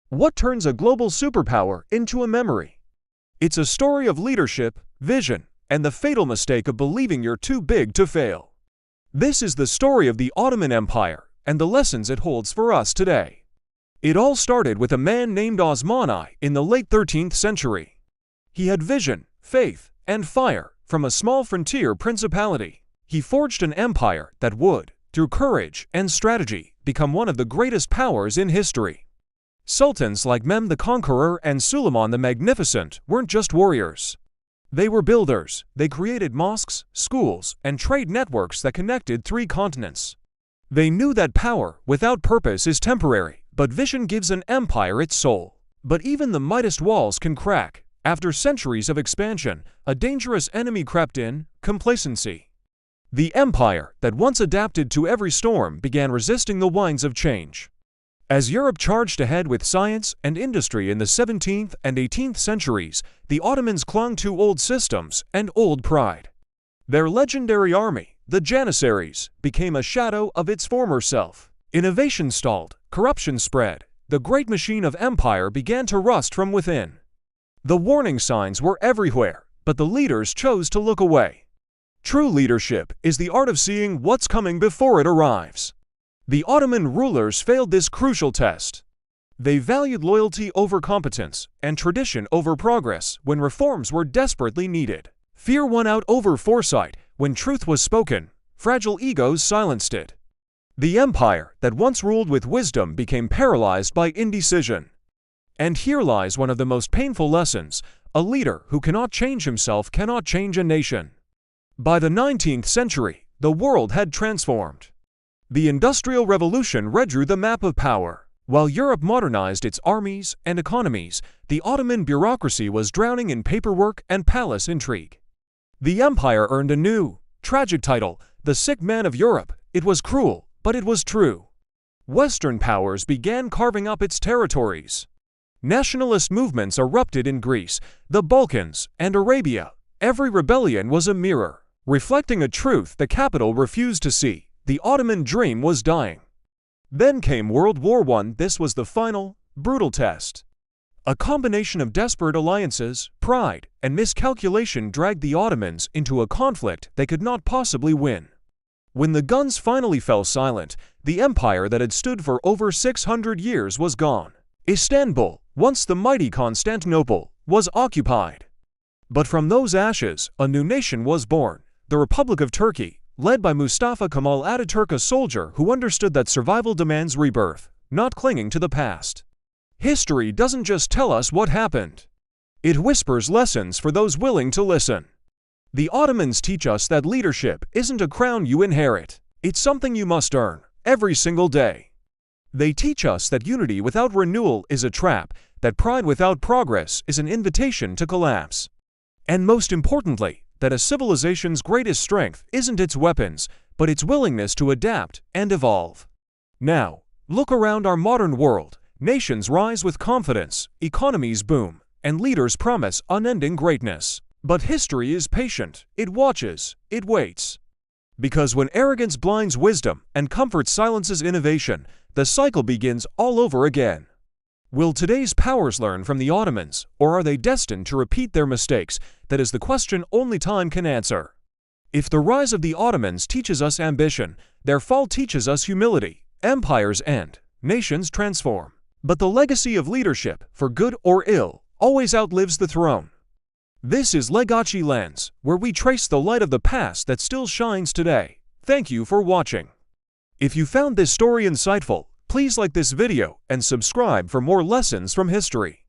What turns a global superpower into a memory? It's a story of leadership, vision, and the fatal mistake of believing you're too big to fail. This is the story of the Ottoman Empire and the lessons it holds for us today. It all started with a man named Osman I in the late 13th century. He had vision, faith, and fire from a small frontier principality. He forged an empire that would, through courage and strategy, become one of the greatest powers in history. Sultans like Mehmed the Conqueror and Suleiman the Magnificent weren't just warriors. They were builders. They created mosques, schools, and trade networks that connected 3 continents. They knew that power without purpose is temporary, but vision gives an empire its soul. But even the mightiest walls can crack. After centuries of expansion, a dangerous enemy crept in: complacency. The empire that once adapted to every storm began resisting the winds of change. As Europe charged ahead with science and industry in the 17th and 18th centuries, the Ottomans clung to old systems and old pride. Their legendary army, the Janissaries, became a shadow of its former self. Innovation stalled, corruption spread, the great machine of empire began to rust from within. The warning signs were everywhere, but the leaders chose to look away. True leadership is the art of seeing what's coming before it arrives. The Ottoman rulers failed this crucial test. They valued loyalty over competence and tradition over progress when reforms were desperately needed. Fear won out over foresight when truth was spoken. Fragile egos silenced it. The empire that once ruled with wisdom became paralyzed by indecision. And here lies one of the most painful lessons: a leader who cannot change himself cannot change a nation. By the 19th century, the world had transformed. The Industrial Revolution redrew the map of power. While Europe modernized its armies and economies, the Ottoman bureaucracy was drowning in paperwork and palace intrigue. The empire earned a new, tragic title: the sick man of Europe. It was cruel, but it was true. Western powers began carving up its territories. Nationalist movements erupted in Greece, the Balkans, and Arabia. Every rebellion was a mirror, reflecting a truth the capital refused to see: the Ottoman dream was dying. Then came World War I. This was the final, brutal test. A combination of desperate alliances, pride, and miscalculation dragged the Ottomans into a conflict they could not possibly win. When the guns finally fell silent, the empire that had stood for over 600 years was gone. Istanbul, once the mighty Constantinople, was occupied. But from those ashes, a new nation was born: the Republic of Turkey, led by Mustafa Kemal Ataturk, a soldier who understood that survival demands rebirth, not clinging to the past. History doesn't just tell us what happened. It whispers lessons for those willing to listen. The Ottomans teach us that leadership isn't a crown you inherit. It's something you must earn, every single day. They teach us that unity without renewal is a trap, that pride without progress is an invitation to collapse. And most importantly, that a civilization's greatest strength isn't its weapons, but its willingness to adapt and evolve. Now, look around our modern world. Nations rise with confidence, economies boom, and leaders promise unending greatness. But history is patient. It watches, it waits. Because when arrogance blinds wisdom and comfort silences innovation, the cycle begins all over again. Will today's powers learn from the Ottomans, or are they destined to repeat their mistakes? That is the question only time can answer. If the rise of the Ottomans teaches us ambition, their fall teaches us humility. Empires end, nations transform. But the legacy of leadership, for good or ill, always outlives the throne. This is Legaci Lens, where we trace the light of the past that still shines today. Thank you for watching. If you found this story insightful, please like this video and subscribe for more lessons from history.